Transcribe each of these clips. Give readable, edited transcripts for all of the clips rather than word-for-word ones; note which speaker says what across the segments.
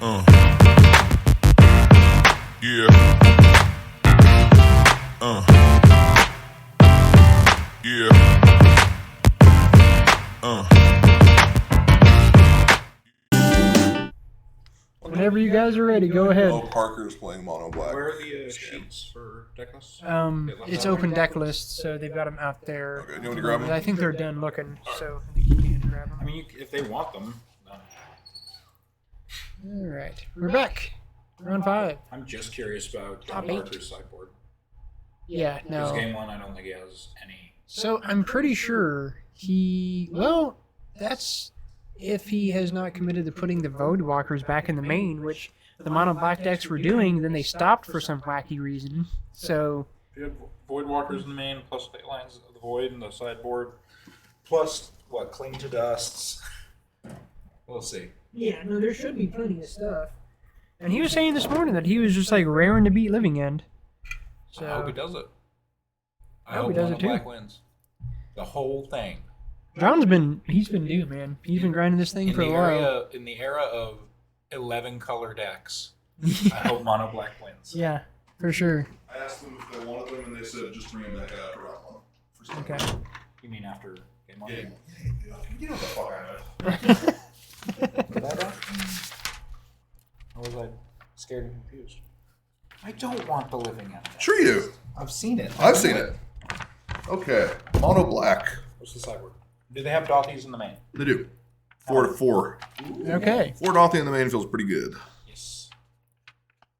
Speaker 1: Uh, yeah. Yeah.
Speaker 2: Whenever you guys are ready, go ahead.
Speaker 1: Oh, Parker's playing mono black.
Speaker 3: Where are the sheets for deck lists?
Speaker 2: It's open deck lists, so they've got them out there.
Speaker 1: Okay, you want me to grab them?
Speaker 2: I think they're done looking, so I think you can grab them.
Speaker 3: I mean, if they want them.
Speaker 2: All right, we're back. Round 5.
Speaker 3: I'm just curious about
Speaker 2: Top
Speaker 3: John
Speaker 2: 8.
Speaker 3: Parker's sideboard.
Speaker 2: Yeah,
Speaker 3: Because
Speaker 2: no.
Speaker 3: game 1, I don't think he has any.
Speaker 2: So I'm pretty sure that's if he has not committed to putting the Voidwalkers back in the main, which the mono black decks were doing, then they stopped for some wacky reason. So
Speaker 3: If you have Voidwalkers in the main, plus Fate Lines of the Void in the sideboard, plus, what, Cling to Dusts? We'll see.
Speaker 2: yeah, no, there should be plenty of stuff. And he was saying this morning that he was just like raring to beat Living End. So
Speaker 3: I hope he does it. I
Speaker 2: hope
Speaker 3: hope
Speaker 2: he does
Speaker 3: Mono
Speaker 2: it too.
Speaker 3: Black wins. The whole thing.
Speaker 2: he's been due, man. He's been grinding this thing for a while.
Speaker 3: In the era of 11 color decks, I hope Mono Black wins.
Speaker 2: Yeah, for sure.
Speaker 1: I asked them if they wanted them, and they said just bring them back after round 1. For some
Speaker 2: Okay.
Speaker 1: reason.
Speaker 3: You mean after game 1?
Speaker 1: Yeah. You know what the fuck I meant.
Speaker 3: Or was I scared and confused? I don't want the Living End.
Speaker 1: Sure you do.
Speaker 3: I've seen it.
Speaker 1: I've seen it. Okay. Mono black.
Speaker 3: What's the sideboard? Do they have Dothies in the main?
Speaker 1: They do. 4 to 4.
Speaker 2: Okay.
Speaker 1: 4 Dothy in the main feels pretty good.
Speaker 3: Yes.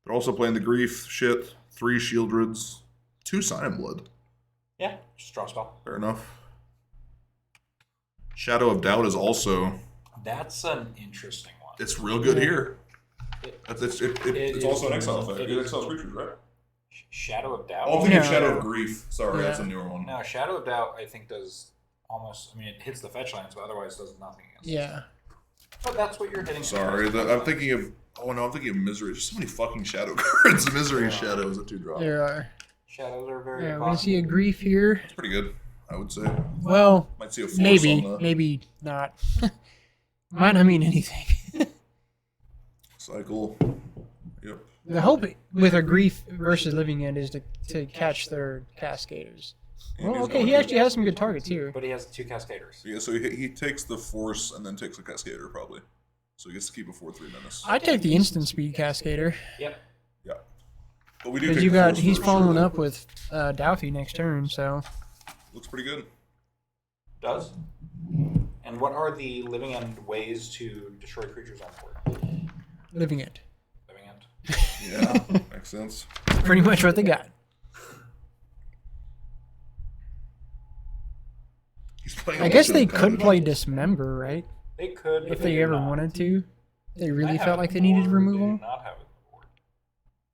Speaker 1: They're also playing the grief shit. 3 Shieldreds. 2 Sign and Blood.
Speaker 3: Yeah, just draw a spell.
Speaker 1: Fair enough. Shadow of Doubt is also.
Speaker 3: That's an interesting one.
Speaker 1: It's real good here. It's
Speaker 3: is-
Speaker 1: also an exile effect.
Speaker 3: it
Speaker 1: It
Speaker 3: is-
Speaker 1: exiles creatures, right?
Speaker 3: Shadow of Doubt?
Speaker 1: Oh, I'm thinking
Speaker 2: No.
Speaker 1: Shadow of Grief. Sorry,
Speaker 2: Yeah.
Speaker 1: that's a newer one.
Speaker 3: No, Shadow of Doubt, I think, does almost. I mean, it hits the fetch lands, but otherwise does nothing against it.
Speaker 2: Yeah.
Speaker 3: But that's what you're hitting.
Speaker 1: Sorry, I'm thinking of. Oh no, I'm thinking of Misery. There's so many fucking Shadow cards. Misery Shadow is a 2-drop.
Speaker 2: There are.
Speaker 3: Shadows are very.
Speaker 2: Yeah, we're gonna see a grief here.
Speaker 1: It's pretty good, I would say.
Speaker 2: Well,
Speaker 1: Might see a force
Speaker 2: maybe,
Speaker 1: on the
Speaker 2: maybe not. Might not mean anything.
Speaker 1: cycle. Yep.
Speaker 2: The hope with a grief versus Living End is to catch their Cascaders. Well, okay, he actually has some good targets here.
Speaker 3: But he has 2 Cascaders.
Speaker 1: Yeah, so he takes the force and then takes a Cascader probably. So he gets to keep a 4/3 menace.
Speaker 2: I'd take the instant speed Cascader
Speaker 3: Yep.
Speaker 1: Yeah. But we do
Speaker 2: because
Speaker 1: take the force
Speaker 2: he's
Speaker 1: for
Speaker 2: following
Speaker 1: sure.
Speaker 2: up with Douthy next turn. So
Speaker 1: Looks pretty good.
Speaker 3: Does. And what are the Living End ways to destroy creatures on board?
Speaker 2: Living End,
Speaker 3: Living End.
Speaker 1: Yeah, makes sense.
Speaker 2: pretty much what they got.
Speaker 1: He's playing.
Speaker 2: I guess they could play Dismember, right?
Speaker 3: They could. but
Speaker 2: If they
Speaker 3: do
Speaker 2: ever
Speaker 3: not.
Speaker 2: wanted to. They
Speaker 3: I
Speaker 2: really
Speaker 3: have
Speaker 2: felt
Speaker 3: it
Speaker 2: like they
Speaker 3: on the
Speaker 2: needed
Speaker 3: board,
Speaker 2: removal.
Speaker 3: They do not have it on the board.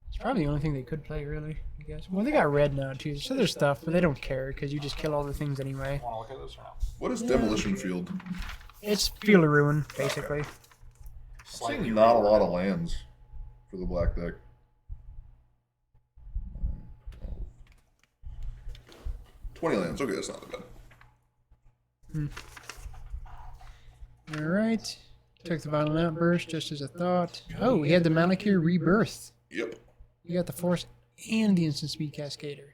Speaker 2: It's probably the only thing they could play, really. I guess. Well, they got red now too, so there's stuff, but they don't care because you just kill all the things anyway.
Speaker 3: Want to look at this or no?
Speaker 1: What is Demolition Field?
Speaker 2: It's Field of Ruin, basically.
Speaker 3: Slightly
Speaker 1: Not a lot
Speaker 3: reworked.
Speaker 1: of lands for the black deck. 20 lands. Okay, that's not that bad.
Speaker 2: All right. Took the Violent Outburst just as a thought. Oh, we had the Malakir Rebirth.
Speaker 1: Yep.
Speaker 2: We got the Force and the Instant Speed Cascader.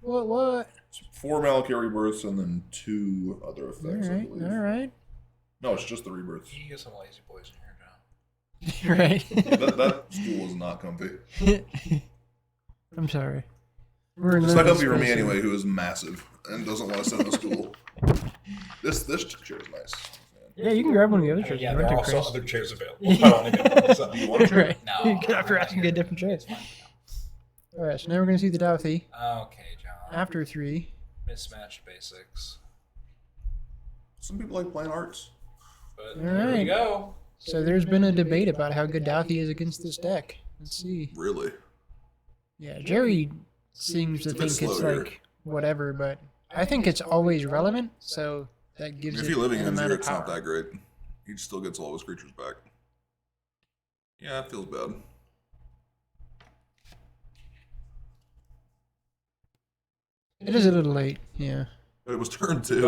Speaker 2: What?
Speaker 1: It's 4 Malakir rebirths and then 2 other
Speaker 2: All
Speaker 1: effects, I
Speaker 2: right,
Speaker 1: believe.
Speaker 2: all right.
Speaker 1: No, it's just the rebirths.
Speaker 3: You get some lazy boys in here, John.
Speaker 2: Right.
Speaker 1: that stool is not comfy.
Speaker 2: I'm sorry. We're in
Speaker 1: It's not
Speaker 2: limited
Speaker 1: comfy for me
Speaker 2: space here.
Speaker 1: anyway, who is massive and doesn't want to sit on a stool. This chair is nice.
Speaker 2: Yeah, you can grab one of the other chairs.
Speaker 3: Yeah,
Speaker 2: if
Speaker 3: there
Speaker 2: you
Speaker 3: are
Speaker 2: want to,
Speaker 3: also
Speaker 2: Chris.
Speaker 3: other chairs available. But only good. So,
Speaker 1: You want to?
Speaker 2: Right.
Speaker 3: No.
Speaker 2: You get up your ass and get different chairs. All right, so now we're going to see the Douthy
Speaker 3: Okay, John.
Speaker 2: after 3.
Speaker 3: Mismatched basics.
Speaker 1: Some people like playing arts.
Speaker 3: But
Speaker 2: All
Speaker 3: here we
Speaker 2: right.
Speaker 3: go.
Speaker 2: So there's been a debate about how good Douthy is against this deck. Let's see.
Speaker 1: Really?
Speaker 2: Yeah, Jerry seems to
Speaker 1: It's a bit
Speaker 2: think it's
Speaker 1: slow here.
Speaker 2: like whatever, but I think it's always relevant, so that gives
Speaker 1: If
Speaker 2: it
Speaker 1: you're living
Speaker 2: an
Speaker 1: in
Speaker 2: amount
Speaker 1: here,
Speaker 2: of
Speaker 1: it's not
Speaker 2: power.
Speaker 1: that great. He still gets all his creatures back. Yeah, it feels bad.
Speaker 2: It is a little late, yeah.
Speaker 1: But it was turn 2.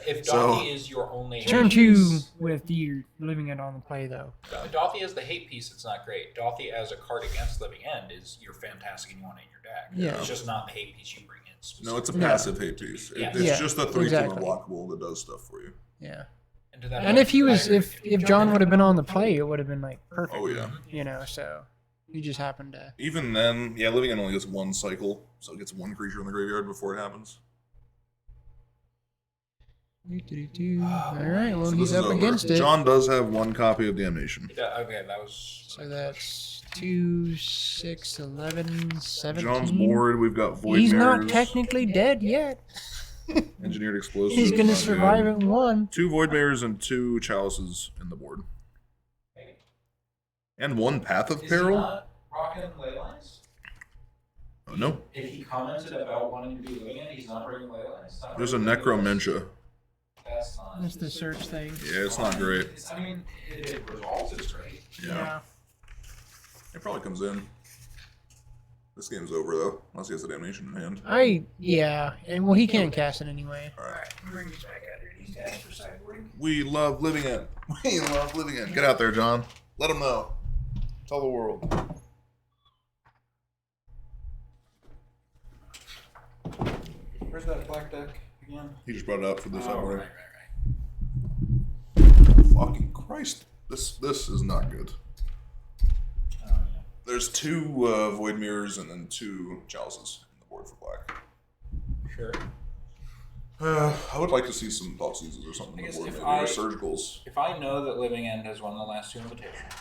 Speaker 3: If Dothy is your only hate
Speaker 2: Turn
Speaker 3: piece,
Speaker 2: 2 with the living end on the play, though.
Speaker 3: Dothy as the hate piece, it's not great. Dothy as a card against Living End is you're fantastic and you want it in your deck.
Speaker 2: Yeah.
Speaker 3: It's just not the hate piece you bring in.
Speaker 1: No, it's a passive hate piece.
Speaker 3: Yeah.
Speaker 1: It's just a 3/2
Speaker 2: exactly.
Speaker 1: unblockable that does stuff for you.
Speaker 2: Yeah.
Speaker 3: And, to that
Speaker 2: And
Speaker 3: point,
Speaker 2: if he was,
Speaker 3: I agree
Speaker 2: if
Speaker 3: with you.
Speaker 2: John would have been on the play, it would have been like perfect.
Speaker 1: Oh, yeah.
Speaker 2: You know, so he just happened to.
Speaker 1: Even then, yeah, Living End only gets 1 cycle, so it gets 1 creature in the graveyard before it happens.
Speaker 2: All right, well,
Speaker 1: So this
Speaker 2: he's
Speaker 1: is
Speaker 2: up
Speaker 1: over.
Speaker 2: against it.
Speaker 1: John does have 1 copy of Damnation.
Speaker 3: Yeah, okay, that was.
Speaker 2: So that's 2, 6, 11, 17.
Speaker 1: John's board. We've got Void
Speaker 2: He's not
Speaker 1: Mirrors,
Speaker 2: technically dead yet.
Speaker 1: Engineered Explosives.
Speaker 2: He's going to
Speaker 1: not
Speaker 2: survive
Speaker 1: good.
Speaker 2: at 1.
Speaker 1: 2 Void Mirrors and 2 Chalices in the board. And 1 Path of
Speaker 3: Is he
Speaker 1: Peril?
Speaker 3: not rocking Leylines?
Speaker 1: Oh, no.
Speaker 3: If he commented about wanting to be Living End, he's not bringing Leylines.
Speaker 1: There's a Necromentia.
Speaker 3: That's not.
Speaker 2: That's the search thing.
Speaker 1: Yeah, it's not great.
Speaker 3: I mean, if it resolves, it's great.
Speaker 1: Yeah. It probably comes in. This game's over, though, unless he has a Damnation in hand.
Speaker 2: Yeah. And well, he can't cast it anyway.
Speaker 1: Alright.
Speaker 2: Bring these back out here. These guys for sideboarding.
Speaker 1: We love Living End. We love Living End. Get out there, John. Let them know. Tell the world.
Speaker 3: Where's that black deck again?
Speaker 1: He just brought it up for this
Speaker 3: Oh,
Speaker 1: hour.
Speaker 3: right.
Speaker 1: Fucking Christ. This is not good.
Speaker 3: Oh, yeah.
Speaker 1: There's 2 Void Mirrors and then 2 Chalices in the board for black.
Speaker 3: Sure.
Speaker 1: I would like to see some Thought Seizes or something in the board, maybe, or Surgicals.
Speaker 3: If I know that Living End has won the last 2 invitations,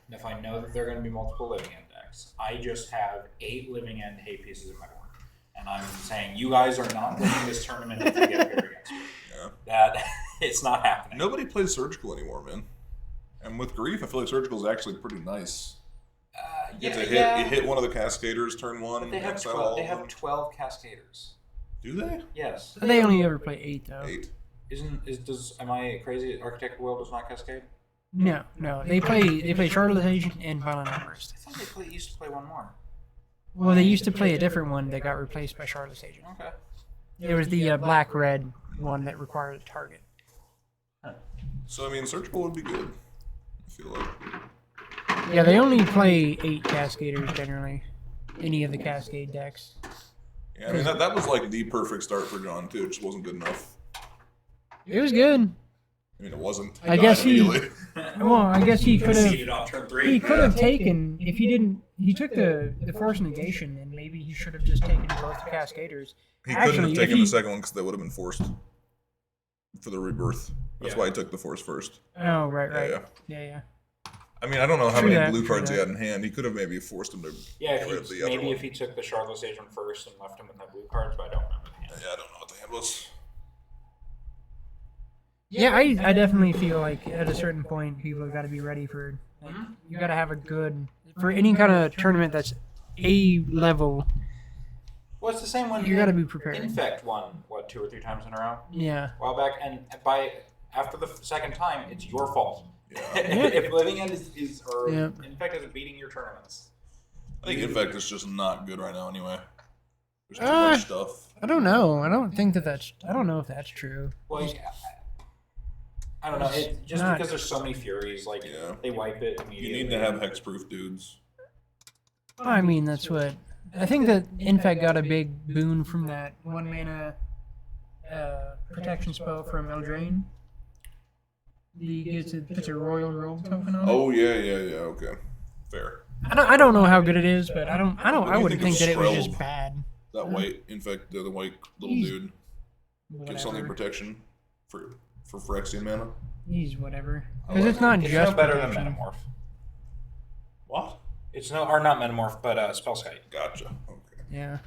Speaker 3: and if I know that there are going to be multiple Living End decks, I just have 8 Living End hate pieces in my board. And I'm saying, you guys are not winning this tournament if you get paired against me.
Speaker 1: Yeah.
Speaker 3: That, it's not happening.
Speaker 1: Nobody plays Surgical anymore, man. And with Grief, I feel like Surgical is actually pretty nice. You hit one of the Cascaders turn 1.
Speaker 3: But they have
Speaker 1: exile
Speaker 3: 12,
Speaker 1: all
Speaker 3: they
Speaker 1: of
Speaker 3: have
Speaker 1: them.
Speaker 3: 12 Cascaders.
Speaker 1: Do they?
Speaker 3: Yes.
Speaker 2: They only ever play 8, though.
Speaker 1: 8.
Speaker 3: Am I crazy? Architect Will does not cascade?
Speaker 2: No. They play Charlotte's Agent and Violent Outburst.
Speaker 3: I thought they used to play one more.
Speaker 2: Well, they used to play a different one that got replaced by Charlotte's Agent.
Speaker 3: Okay.
Speaker 2: It was the black-red one that required a target.
Speaker 1: So, I mean, Surgical would be good. I feel like.
Speaker 2: Yeah, they only play 8 Cascaders generally. Any of the Cascade decks.
Speaker 1: Yeah, I mean, that was like the perfect start for John, too. It just wasn't good enough.
Speaker 2: It was good.
Speaker 1: I mean, it wasn't.
Speaker 2: I guess he.
Speaker 1: Immediately.
Speaker 2: Well, I guess he could have.
Speaker 3: Conceded on turn 3.
Speaker 2: He could have taken if he didn't. He took the force negation, and maybe he should have just taken both the Cascaders.
Speaker 1: He couldn't
Speaker 2: Actually,
Speaker 1: have
Speaker 2: if
Speaker 1: taken
Speaker 2: he-
Speaker 1: the second one because that would have been forced for the rebirth. That's why he took the force first.
Speaker 2: Oh, right.
Speaker 1: Yeah.
Speaker 2: Yeah.
Speaker 1: I mean, I don't know how
Speaker 2: True
Speaker 1: many
Speaker 2: that,
Speaker 1: blue
Speaker 2: true
Speaker 1: cards he
Speaker 2: that.
Speaker 1: had in hand. He could have maybe forced him to
Speaker 3: Yeah,
Speaker 1: get rid of the other
Speaker 3: maybe
Speaker 1: one.
Speaker 3: if he took the Charlotte's Agent first and left him with that blue cards, but I don't remember the hand.
Speaker 1: Yeah, I don't know what the hand was.
Speaker 2: Yeah, I definitely feel like at a certain point people have got to be ready for. Like, you got to have a good for any kind of tournament that's A level.
Speaker 3: Well, it's the same one.
Speaker 2: You got to be prepared.
Speaker 3: Infect won, 2 or 3 times in a row?
Speaker 2: Yeah.
Speaker 3: A while back, and after the second time, it's your fault.
Speaker 1: Yeah.
Speaker 3: If Living End or
Speaker 2: Yeah.
Speaker 3: Infect is beating your tournaments.
Speaker 1: I think Infect is just not good right now anyway. There's too
Speaker 2: Uh,
Speaker 1: much stuff.
Speaker 2: I don't know. I don't know if that's true.
Speaker 3: Well, I don't know. Just
Speaker 2: not-
Speaker 3: because there's so many Furies, like
Speaker 1: Yeah.
Speaker 3: they wipe it
Speaker 1: You
Speaker 3: immediately.
Speaker 1: need to have hexproof dudes.
Speaker 2: I mean, that's what I think that Infect got a big boon from that 1 mana protection spell from Eldraine. Puts a royal roll token on it.
Speaker 1: Oh yeah, okay. Fair.
Speaker 2: I don't know how good it is, but I
Speaker 1: What do you
Speaker 2: wouldn't
Speaker 1: think
Speaker 2: think
Speaker 1: of
Speaker 2: that it was just
Speaker 1: Streld?
Speaker 2: bad.
Speaker 1: That white Infect, the white little
Speaker 2: He's-
Speaker 1: dude, gives something
Speaker 2: Whatever.
Speaker 1: protection for Phyrexian mana.
Speaker 2: He's whatever.
Speaker 1: I
Speaker 2: Because
Speaker 1: like
Speaker 2: it's not
Speaker 3: It's
Speaker 2: just
Speaker 3: no better
Speaker 2: protection.
Speaker 3: than Metamorph.
Speaker 1: What?
Speaker 3: It's no, or not Metamorph, but Spellskite.
Speaker 1: Gotcha. Okay.
Speaker 2: Yeah.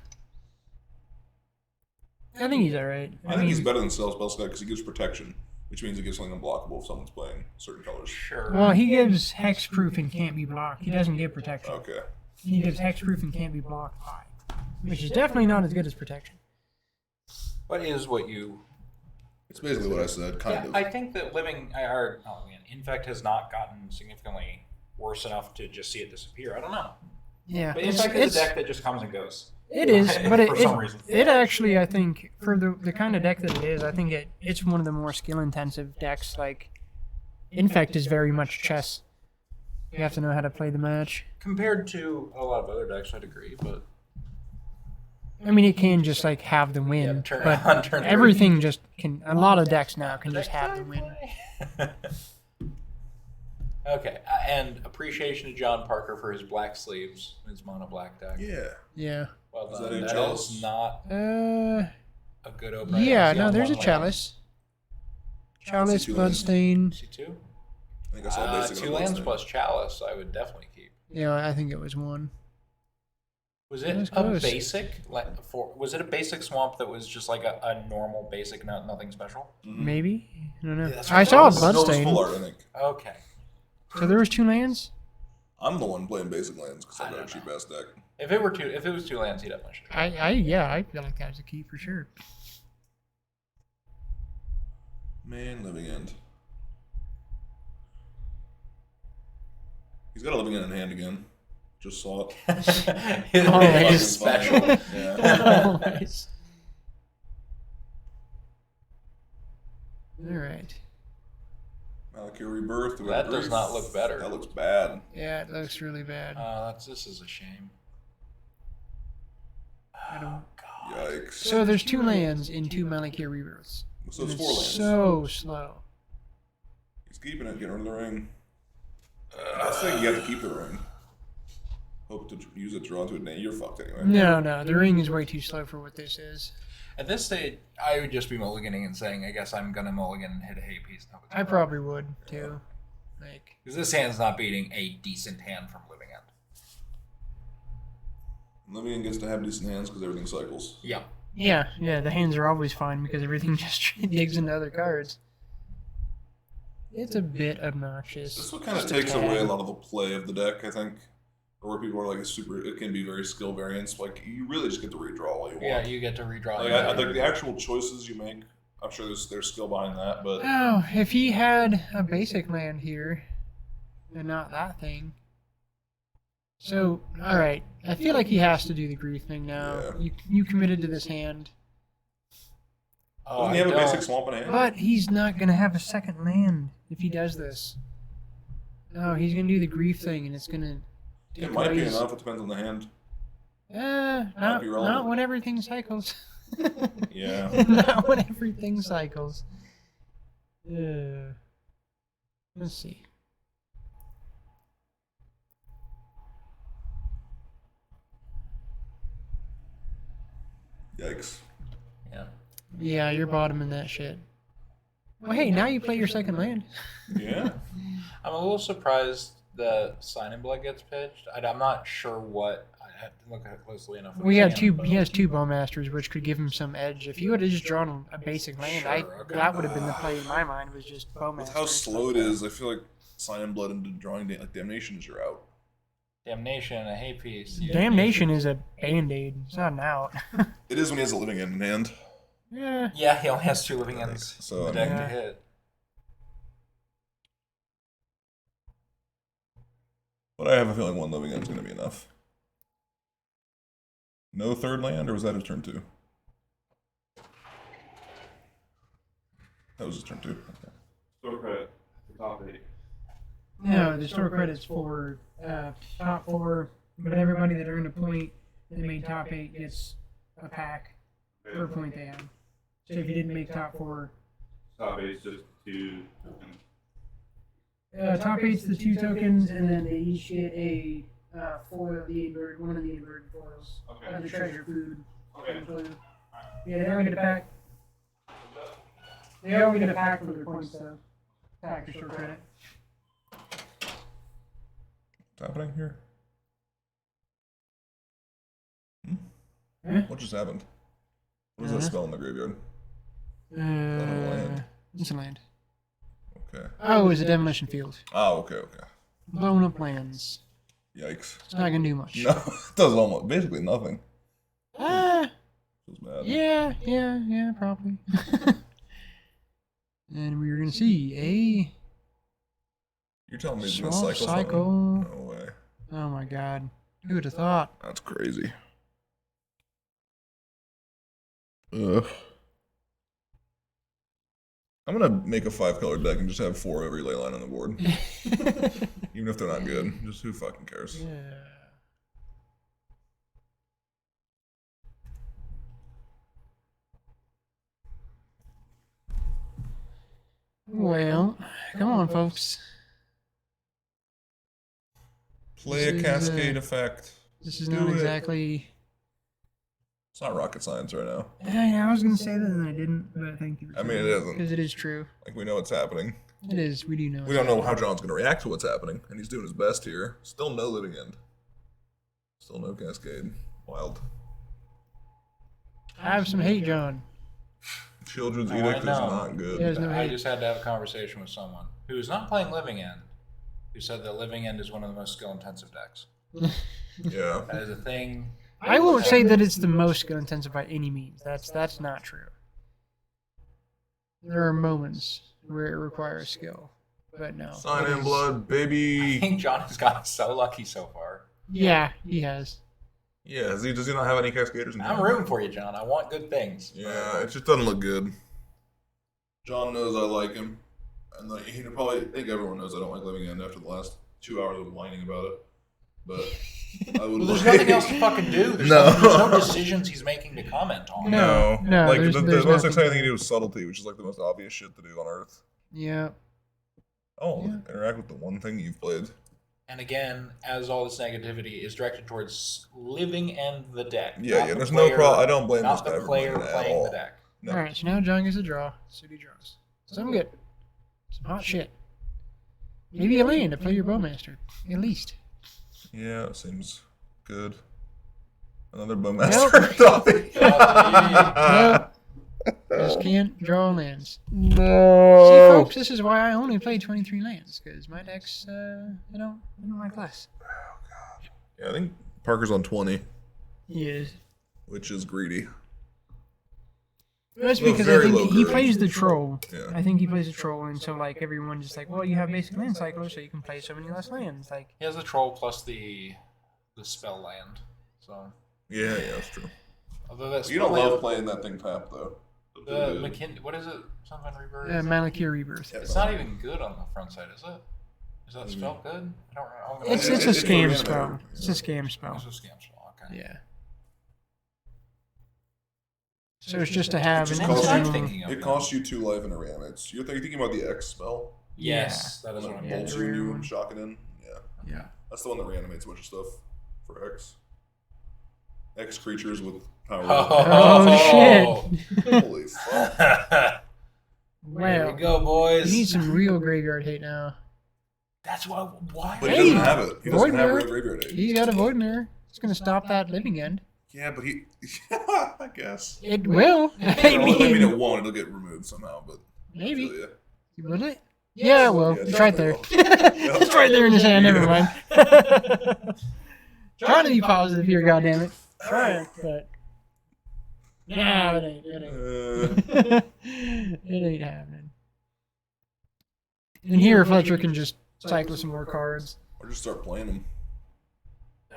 Speaker 2: I think he's alright.
Speaker 1: I think he's better than Spellskite because he gives protection, which means he gives something unblockable if someone's playing certain colors.
Speaker 3: Sure.
Speaker 2: Well, he gives hexproof and can't be blocked. He doesn't give protection.
Speaker 1: Okay.
Speaker 2: He gives hexproof and can't be blocked by, which is definitely not as good as protection.
Speaker 3: What is what you?
Speaker 1: It's basically what I said, kind of.
Speaker 3: I think that Infect has not gotten significantly worse enough to just see it disappear. I don't know.
Speaker 2: Yeah.
Speaker 3: But Infect is a deck that just comes and goes.
Speaker 2: It is, but
Speaker 3: For some reason.
Speaker 2: it actually, I think, for the kind of deck that it is, I think it's one of the more skill-intensive decks. Like, Infect is very much chess. You have to know how to play the match.
Speaker 3: Compared to a lot of other decks, I'd agree, but
Speaker 2: I mean, it can just, like, have the win,
Speaker 3: turn
Speaker 2: but
Speaker 3: three.
Speaker 2: everything just can... A lot of decks now can just have the win.
Speaker 3: Okay, and appreciation to John Parker for his black sleeves, his mono black deck.
Speaker 1: Yeah.
Speaker 2: Yeah.
Speaker 3: Well
Speaker 1: Is
Speaker 3: done.
Speaker 1: that a
Speaker 3: That
Speaker 1: chalice?
Speaker 3: is not
Speaker 2: Uh,
Speaker 3: a good opening.
Speaker 2: yeah,
Speaker 3: See
Speaker 2: no,
Speaker 3: on
Speaker 2: there's a
Speaker 3: one land.
Speaker 2: chalice. Chalice,
Speaker 1: See two
Speaker 2: Bloodstain.
Speaker 3: See two?
Speaker 1: I think I saw basic on
Speaker 3: Two
Speaker 1: the
Speaker 3: lands
Speaker 1: list.
Speaker 3: plus chalice, I would definitely keep.
Speaker 2: Yeah, I think it was one.
Speaker 3: Was
Speaker 2: That
Speaker 3: it
Speaker 2: was
Speaker 3: a
Speaker 2: close.
Speaker 3: basic? Was it a basic swamp that was just like a normal basic, nothing special?
Speaker 2: Maybe? I don't know.
Speaker 3: Yeah, that's what
Speaker 2: I
Speaker 3: I
Speaker 2: saw a
Speaker 3: thought.
Speaker 1: No, it was
Speaker 2: Bloodstain.
Speaker 1: full art, I think.
Speaker 3: Okay.
Speaker 2: So there was 2 lands?
Speaker 1: I'm the one playing basic lands because
Speaker 3: I
Speaker 1: I got a
Speaker 3: don't
Speaker 1: cheap
Speaker 3: know.
Speaker 1: ass deck.
Speaker 3: If it was two lands, he definitely should.
Speaker 2: I feel like that was a key for sure.
Speaker 1: Man, living end. He's got a living end in hand again. Just saw it.
Speaker 3: It
Speaker 2: Always.
Speaker 3: is special.
Speaker 1: Yeah.
Speaker 2: Always. Alright.
Speaker 1: Malakir Rebirth. we got
Speaker 3: That does
Speaker 1: Grief.
Speaker 3: not look better.
Speaker 1: That looks bad.
Speaker 2: Yeah, it looks really bad.
Speaker 3: This is a shame.
Speaker 2: I don't...
Speaker 1: Yikes.
Speaker 2: So there's 2 lands in 2 Malakir Rebirths.
Speaker 1: So it's
Speaker 2: And
Speaker 1: 4 lands.
Speaker 2: so slow.
Speaker 1: He's keeping it, getting rid of the ring. I think you have to keep the ring. Hope to use it to draw into it. Nah, you're fucked anyway.
Speaker 2: No, the ring is way too slow for what this is.
Speaker 3: At this stage, I would just be mulliganing and saying, I guess I'm going to mulligan and hit a hay piece.
Speaker 2: I probably would, too. Like,
Speaker 3: Because this hand's not beating a decent hand from Living End.
Speaker 1: Living End gets to have decent hands because everything cycles.
Speaker 3: Yeah.
Speaker 2: yeah, the hands are always fine because everything just digs into other cards. It's a bit obnoxious.
Speaker 1: This one kind of takes away a lot of the play of the deck, I think. Or where people are like, it can be very skill variance. Like, you really just get to redraw all you want.
Speaker 3: Yeah, you get to redraw.
Speaker 1: Like, I think the actual choices you make, I'm sure there's skill behind that, but
Speaker 2: Oh, if he had a basic land here, and not that thing. So, alright. I feel like he has to do the grief thing now.
Speaker 1: Yeah.
Speaker 2: You committed to this hand.
Speaker 1: doesn't he have a basic swamp in hand?
Speaker 2: But he's not going to have a second land if he does this. No, he's going to do the grief thing, and it's going to...
Speaker 1: It might be enough. It depends on the hand.
Speaker 2: Not
Speaker 1: be relevant.
Speaker 2: when everything cycles.
Speaker 1: Yeah.
Speaker 2: Not when everything cycles. Let's see.
Speaker 1: Yikes.
Speaker 3: Yeah.
Speaker 2: Yeah, you're bottoming that shit. Well, hey, now you play your second land.
Speaker 1: Yeah.
Speaker 3: I'm a little surprised that Sign in Blood gets pitched. I'm not sure what. I have to look at it closely enough.
Speaker 2: We had two. He has 2 Bowmasters, which could give him some edge. If you would have just drawn a basic land,
Speaker 3: Sure, okay.
Speaker 2: that would have been the play in my mind. Was just Bowmaster.
Speaker 1: With how slow it is, I feel like Sign in Blood into drawing like Damnation is your out.
Speaker 3: Damnation, a hay piece.
Speaker 2: Damnation is a band-aid. It's not an out.
Speaker 1: It is when he has a living end in hand.
Speaker 2: Yeah.
Speaker 3: Yeah, he only has 2 living ends
Speaker 1: So,
Speaker 3: in the
Speaker 1: I
Speaker 3: deck
Speaker 2: mean-
Speaker 3: to hit.
Speaker 1: But I have a feeling 1 living end's going to be enough. No third land, or was that his turn 2? That was his turn 2. Okay.
Speaker 4: Store credit for top 8.
Speaker 2: No, the store credit's for top 4, but everybody that earned a point that made top 8 gets a pack per point they have. So if you didn't make top 4,
Speaker 4: Top 8 is just 2 tokens.
Speaker 2: top 8's the 2 tokens, and then they each get a foil, one of the inverted foils.
Speaker 4: Okay.
Speaker 2: The treasure food.
Speaker 4: Okay.
Speaker 2: Blue. Yeah, they all get a pack. They all get a pack for their points, though. Pack for store credit.
Speaker 1: What's happening here?
Speaker 2: Huh?
Speaker 1: What just happened? What is that spell in the graveyard? land.
Speaker 2: It's a land.
Speaker 1: Okay.
Speaker 2: Oh, it's a demolition field.
Speaker 1: Oh, okay, okay.
Speaker 2: Blown up lands.
Speaker 1: Yikes.
Speaker 2: It's not gonna do much.
Speaker 1: No, it does almost basically nothing.
Speaker 2: Ah,
Speaker 1: Feels bad.
Speaker 2: yeah, probably. And we're gonna see
Speaker 1: You're telling me it's
Speaker 2: a
Speaker 1: gonna
Speaker 2: swamp
Speaker 1: cycle?
Speaker 2: cycle.
Speaker 1: Something? No way.
Speaker 2: Oh my god. Who would have thought?
Speaker 1: That's crazy. Ugh. I'm gonna make a 5-color deck and just have 4 every ley line on the board. Even if they're not good. Just who fucking cares?
Speaker 2: Yeah. Well, come on, folks.
Speaker 1: Play a
Speaker 2: This is,
Speaker 1: cascade effect.
Speaker 2: This is
Speaker 1: Do
Speaker 2: not
Speaker 1: it.
Speaker 2: exactly.
Speaker 1: It's not rocket science right now.
Speaker 2: I was gonna say that and I didn't, but thank you.
Speaker 1: I mean, it isn't.
Speaker 2: Because it is true.
Speaker 1: Like, we know what's happening.
Speaker 2: It is. We do know.
Speaker 1: We don't know how John's gonna react to what's happening, and he's doing his best here. Still no living end. Still no cascade. Wild.
Speaker 2: Have some hate, John.
Speaker 1: Children's
Speaker 3: Oh, I
Speaker 1: Edict is
Speaker 3: know.
Speaker 1: not good.
Speaker 2: There's no
Speaker 3: I
Speaker 2: hate.
Speaker 3: just had to have a conversation with someone who is not playing Living End, who said that Living End is one of the most skill-intensive decks.
Speaker 1: Yeah.
Speaker 3: That is a thing.
Speaker 2: I won't say that it's the most skill intensive by any means. That's not true. There are moments where it requires skill, but no.
Speaker 1: Sign
Speaker 2: it
Speaker 1: in
Speaker 2: is-
Speaker 1: blood,
Speaker 3: I
Speaker 1: baby.
Speaker 3: think John has gotten so lucky so far.
Speaker 2: Yeah, he has.
Speaker 1: Yeah, does he not have any cascaders in
Speaker 3: I'm
Speaker 1: here?
Speaker 3: rooting for you, John. I want good things.
Speaker 1: Yeah, it just doesn't look good. John knows I like him. And like, he probably think everyone knows I don't like Living End after the last 2 hours of whining about it. But I would
Speaker 3: Well, there's
Speaker 1: like...
Speaker 3: nothing else to fucking do. There's
Speaker 1: No.
Speaker 3: there's no decisions he's making to comment on.
Speaker 2: No.
Speaker 1: Like,
Speaker 2: there's
Speaker 1: the
Speaker 2: nothing.
Speaker 1: most exciting thing to do is subtlety, which is like the most obvious shit to do on Earth.
Speaker 2: Yeah.
Speaker 1: Oh,
Speaker 2: Yeah.
Speaker 1: interact with the one thing you've played.
Speaker 3: And again, as all this negativity is directed towards Living End the deck.
Speaker 1: Yeah,
Speaker 3: not
Speaker 1: yeah.
Speaker 3: the
Speaker 1: There's
Speaker 3: player-
Speaker 1: no problem. I don't blame this
Speaker 3: Not
Speaker 1: guy
Speaker 3: the
Speaker 1: for
Speaker 3: player
Speaker 1: playing at
Speaker 3: playing
Speaker 1: all.
Speaker 3: the deck.
Speaker 1: No.
Speaker 2: All right, so now John gets a draw. City draws. Some good. Some hot shit. Maybe a land to play your Bowmaster, at least.
Speaker 1: Yeah, it seems good. Another Bowmaster topic.
Speaker 2: Nope. Just can't draw lands. See,
Speaker 1: No.
Speaker 2: folks, this is why I only play 23 lands, because my decks, they don't like less.
Speaker 1: Yeah, I think Parker's on 20,
Speaker 2: He is.
Speaker 1: which is greedy.
Speaker 2: That's
Speaker 1: Well,
Speaker 2: because I
Speaker 1: very
Speaker 2: think
Speaker 1: low
Speaker 2: he
Speaker 1: grade.
Speaker 2: plays the troll.
Speaker 1: Yeah.
Speaker 2: I think he plays the troll, and so like everyone just like, well, you have basic land cyclers, so you can play so many less lands. Like,
Speaker 3: He has the troll plus the spell land. So
Speaker 1: Yeah, that's true.
Speaker 3: although that
Speaker 1: You
Speaker 3: spell
Speaker 1: don't love
Speaker 3: land,
Speaker 1: playing that thing tap, though.
Speaker 3: the what is it? Something rebirth.
Speaker 2: Malakir Rebirth.
Speaker 3: It's not even good on the front side, is it? Is that spell good? I don't remember.
Speaker 2: It's a
Speaker 1: It's a
Speaker 2: scam
Speaker 1: reanimator.
Speaker 2: spell. It's a scam spell.
Speaker 3: It's a scam spell. Okay.
Speaker 2: Yeah. So it's just to have
Speaker 1: It
Speaker 2: an
Speaker 1: just costs
Speaker 3: I'm
Speaker 1: you-
Speaker 2: instant.
Speaker 3: thinking of
Speaker 1: It costs you 2 life and it reanimates. You're thinking about the X spell?
Speaker 3: Yes, that is
Speaker 1: When
Speaker 3: what I'm
Speaker 1: it
Speaker 2: Yeah,
Speaker 1: bolts
Speaker 2: the
Speaker 1: you and
Speaker 2: rare
Speaker 1: you
Speaker 2: one.
Speaker 1: and shock it in? Yeah.
Speaker 2: Yeah.
Speaker 1: That's the one that reanimates a bunch of stuff for X. X creatures with power.
Speaker 2: Oh, shit.
Speaker 1: Holy fuck.
Speaker 3: There
Speaker 2: Well,
Speaker 3: we go, boys.
Speaker 2: you need some real graveyard hate now.
Speaker 3: That's why.
Speaker 1: But he
Speaker 2: Hey,
Speaker 1: doesn't have it. He doesn't
Speaker 2: Void
Speaker 1: have
Speaker 2: Mirror.
Speaker 1: real graveyard age.
Speaker 2: He's got a void mirror. It's gonna stop that living end.
Speaker 1: Yeah, but he. I guess.
Speaker 2: It will. I
Speaker 1: I mean,
Speaker 2: mean,
Speaker 1: it won't. It'll get removed somehow, but.
Speaker 2: maybe.
Speaker 1: Yeah.
Speaker 2: Will it? Yeah, well,
Speaker 1: Yeah,
Speaker 2: it's right there.
Speaker 1: definitely
Speaker 2: It's right there in his hand. Never mind. Trying to be positive here, goddammit. Trying, but no, it ain't. It ain't. It ain't happening. And here, Fletcher can just cycle some more cards.
Speaker 1: Or just start playing them.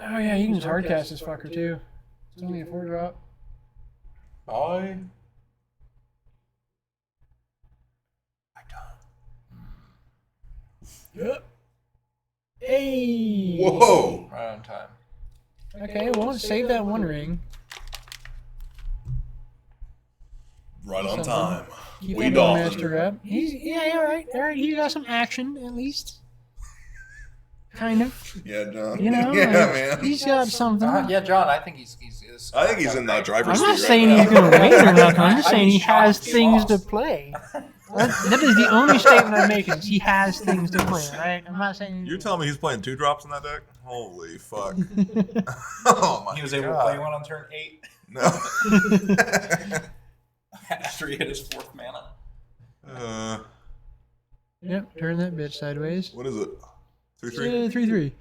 Speaker 2: Oh yeah, you can just hardcast this fucker too. It's only a 4-drop.
Speaker 3: Bye.
Speaker 2: Yep. Hey.
Speaker 1: Whoa!
Speaker 3: Right on time.
Speaker 2: Okay, well, let's save that one ring.
Speaker 1: Right on
Speaker 2: Something.
Speaker 1: time.
Speaker 2: Keep
Speaker 1: We
Speaker 2: that
Speaker 1: dolphin.
Speaker 2: master up. Yeah, all right. He got some action at least. Kind of.
Speaker 1: Yeah, John.
Speaker 2: You know,
Speaker 1: yeah,
Speaker 2: like,
Speaker 1: man.
Speaker 2: he's got something.
Speaker 3: Yeah, John. I think he's
Speaker 1: I think he's in that driver's
Speaker 2: I'm not
Speaker 1: seat
Speaker 2: saying
Speaker 1: right
Speaker 2: he's
Speaker 1: now.
Speaker 2: going to win or nothing. I'm just
Speaker 3: I'd
Speaker 2: saying
Speaker 3: be
Speaker 2: he has
Speaker 3: shocked if he
Speaker 2: things to
Speaker 3: lost.
Speaker 2: play. That is the only statement I'm making. Is he has things to play, right? I'm not saying.
Speaker 1: You're telling me he's playing 2 drops in that deck? Holy fuck. Oh my
Speaker 3: He was able to
Speaker 1: God.
Speaker 3: play one on turn 8
Speaker 1: No.
Speaker 3: after he hit his 4th mana.
Speaker 2: Yep, turn that bitch sideways.
Speaker 1: What is it? 3-3?
Speaker 2: Yeah, 3/3.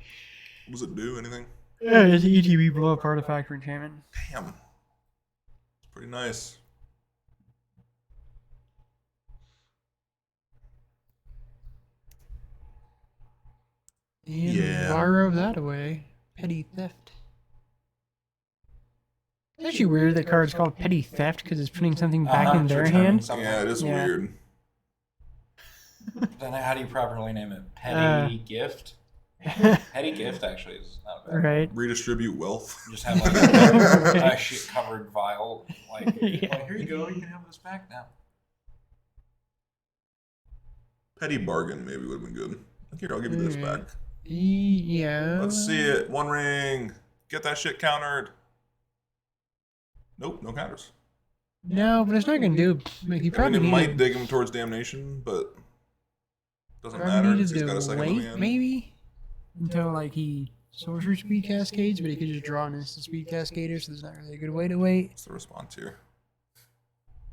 Speaker 1: What does it do? Anything?
Speaker 2: Yeah, it's ETB blow up artifact or enchantment.
Speaker 1: Damn. It's pretty nice.
Speaker 2: And
Speaker 1: Yeah.
Speaker 2: borrow that away. Petty theft. It's actually weird that card's called Petty Theft because it's putting something back in their
Speaker 3: returning
Speaker 2: hand.
Speaker 3: something.
Speaker 1: Yeah, it is
Speaker 2: Yeah.
Speaker 1: weird.
Speaker 3: Then how do you properly name it? Petty gift? Petty gift actually is not bad.
Speaker 2: Right.
Speaker 1: Redistribute wealth.
Speaker 3: Just have like a shit covered vial. Like,
Speaker 2: Yeah.
Speaker 3: oh, here you go, you can have this back now.
Speaker 1: Petty bargain maybe would have been good. Here, I'll give you this back.
Speaker 2: Yeah.
Speaker 1: Let's see it. One ring. Get that shit countered. Nope, no counters.
Speaker 2: No, but it's not gonna do. Like, he
Speaker 1: I
Speaker 2: probably
Speaker 1: mean, it might
Speaker 2: needed,
Speaker 1: dig him towards damnation, but doesn't
Speaker 2: probably
Speaker 1: matter.
Speaker 2: needed
Speaker 1: He's got a
Speaker 2: to
Speaker 1: second
Speaker 2: wait,
Speaker 1: living end.
Speaker 2: maybe until like he sorcery speed cascades, but he could just draw an instant speed cascader, so there's not really a good way to wait.
Speaker 1: What's the response here?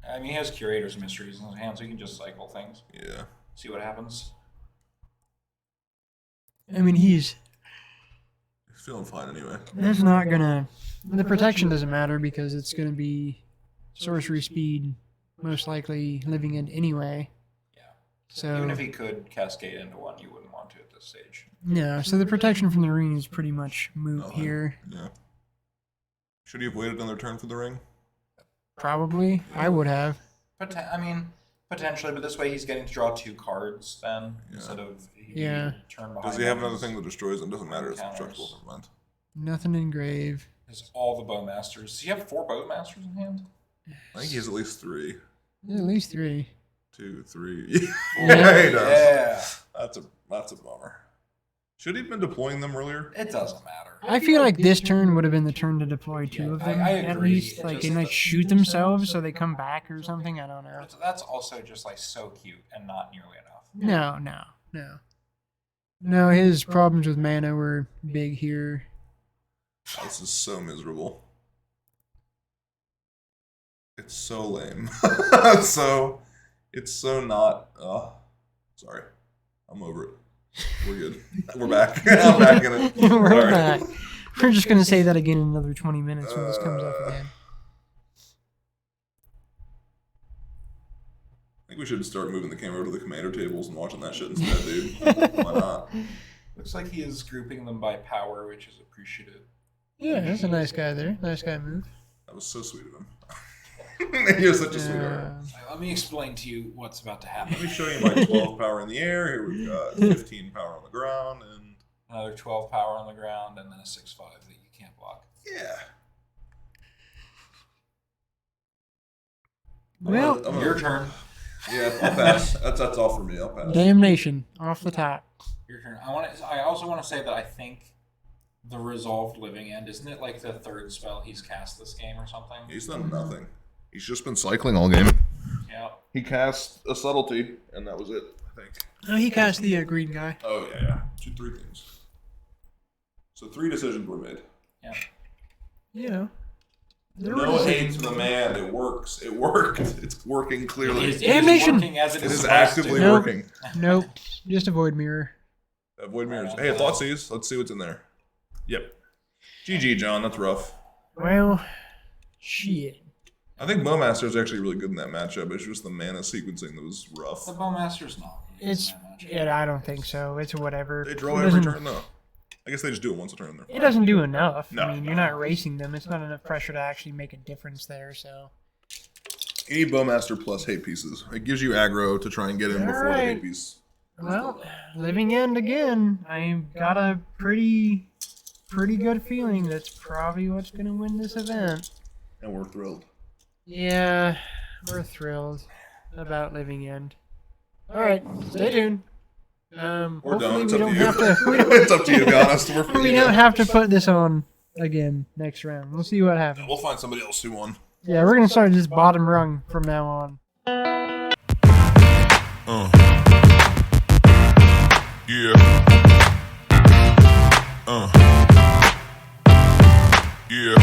Speaker 3: I mean, he has Curator's Mysteries in his hand, so he can just cycle things.
Speaker 1: Yeah.
Speaker 3: See what happens.
Speaker 2: I mean, he's
Speaker 1: Feeling fine anyway.
Speaker 2: that's not gonna. The protection doesn't matter because it's gonna be sorcery speed, most likely living end anyway.
Speaker 3: Yeah.
Speaker 2: So
Speaker 3: Even if he could cascade into one, you wouldn't want to at this stage.
Speaker 2: no, so the protection from the ring is pretty much moot
Speaker 1: Nothing.
Speaker 2: here.
Speaker 1: Yeah. Should he have waited another turn for the ring?
Speaker 2: Probably, I would have.
Speaker 3: I mean, potentially, but this way he's getting to draw 2 cards then
Speaker 1: Yeah.
Speaker 3: instead of
Speaker 2: Yeah.
Speaker 3: turn behind.
Speaker 1: Does he have
Speaker 3: him
Speaker 1: another
Speaker 3: is-
Speaker 1: thing that destroys him? Doesn't matter. It's
Speaker 3: Counters.
Speaker 1: destructible. Never mind.
Speaker 2: Nothing engrave.
Speaker 3: Is all the Bowmasters. Does he have 4 Bowmasters in hand?
Speaker 1: I think he has at least 3.
Speaker 2: There's at least 3.
Speaker 1: 2, 3.
Speaker 2: Yeah.
Speaker 1: Yeah, he does.
Speaker 3: Yeah.
Speaker 1: That's a bummer. Should he have been deploying them earlier?
Speaker 3: It doesn't matter.
Speaker 2: I feel like this turn would have been the turn to deploy 2 of them
Speaker 3: I
Speaker 2: at
Speaker 3: agree.
Speaker 2: least,
Speaker 3: It
Speaker 2: like
Speaker 3: just-
Speaker 2: and like shoot themselves so they come back or something. I don't know.
Speaker 3: That's also just like so cute and not nearly enough.
Speaker 2: No. His problems with mana were big here.
Speaker 1: This is so miserable. It's so lame. It's so not. Sorry. I'm over it. We're good. We're back. I'm back in it.
Speaker 2: We're
Speaker 1: Sorry.
Speaker 2: back. We're just gonna say that again in another 20 minutes when this comes up again.
Speaker 1: I think we should start moving the camera to the commander tables and watching that shit instead, dude. Why not?
Speaker 3: Looks like he is grouping them by power, which is appreciative.
Speaker 2: Yeah, that's a nice guy there. Nice guy move.
Speaker 1: That was so sweet of him. You're such a sweetheart.
Speaker 3: Let me explain to you what's about to happen.
Speaker 1: Let me show you my 12 power in the air. Here we've got 15 power on the ground, and
Speaker 3: Another 12 power on the ground, and then a 6/5 that you can't block.
Speaker 1: yeah.
Speaker 2: Well,
Speaker 1: I'm gonna-
Speaker 3: Your turn.
Speaker 1: Yeah, I'll pass. That's all for me. I'll pass.
Speaker 2: damnation off the top.
Speaker 3: Your turn. I also want to say that I think the Resolved Living End, isn't it like the 3rd spell he's cast this game or something?
Speaker 1: He's done nothing. He's just been cycling all game.
Speaker 3: Yeah.
Speaker 1: He cast a subtlety, and that was it, I think.
Speaker 2: Oh, he cast the green guy.
Speaker 1: Oh, yeah. 3 things. So 3 decisions were made.
Speaker 3: Yeah.
Speaker 2: You know. There
Speaker 1: No
Speaker 2: was-
Speaker 1: hate to the man. It works. It worked. It's working clearly.
Speaker 3: It is
Speaker 2: Damnation!
Speaker 3: working as it
Speaker 1: It is
Speaker 3: supposed
Speaker 1: actively
Speaker 3: to.
Speaker 2: Nope.
Speaker 1: working.
Speaker 2: Nope. Just avoid mirror.
Speaker 1: Avoid mirrors. Hey, Thoughtseize. Let's see what's in there. Yep. GG, John. That's rough.
Speaker 2: Well, shit.
Speaker 1: I think Bowmaster's actually really good in that matchup. It's just the mana sequencing that was rough.
Speaker 3: The Bowmaster's not.
Speaker 2: It's yeah, I don't think so. It's whatever.
Speaker 1: They draw
Speaker 2: It
Speaker 1: every
Speaker 2: doesn't-
Speaker 1: turn, though. I guess they just do it once a turn.
Speaker 2: It doesn't do enough.
Speaker 1: No.
Speaker 2: I mean, you're not racing them. It's not enough pressure to actually make a difference there. So.
Speaker 1: You need Bowmaster plus hate pieces. It gives you aggro to try and get in before the
Speaker 2: Alright.
Speaker 1: hate piece.
Speaker 2: Well, living end again. I've got a pretty good feeling that's probably what's going to win this event.
Speaker 1: And we're thrilled.
Speaker 2: Yeah, we're thrilled about living end. All right, stay tuned.
Speaker 1: Or
Speaker 2: Hopefully
Speaker 1: don't. It's
Speaker 2: we
Speaker 1: up
Speaker 2: don't
Speaker 1: to you.
Speaker 2: have to. We don't,
Speaker 1: It's up to you, to be honest.
Speaker 2: we don't have to put this on again next round. We'll see what happens.
Speaker 1: We'll find somebody else who won.
Speaker 2: Yeah, we're gonna start this bottom rung from now on.
Speaker 1: Yeah. Yeah.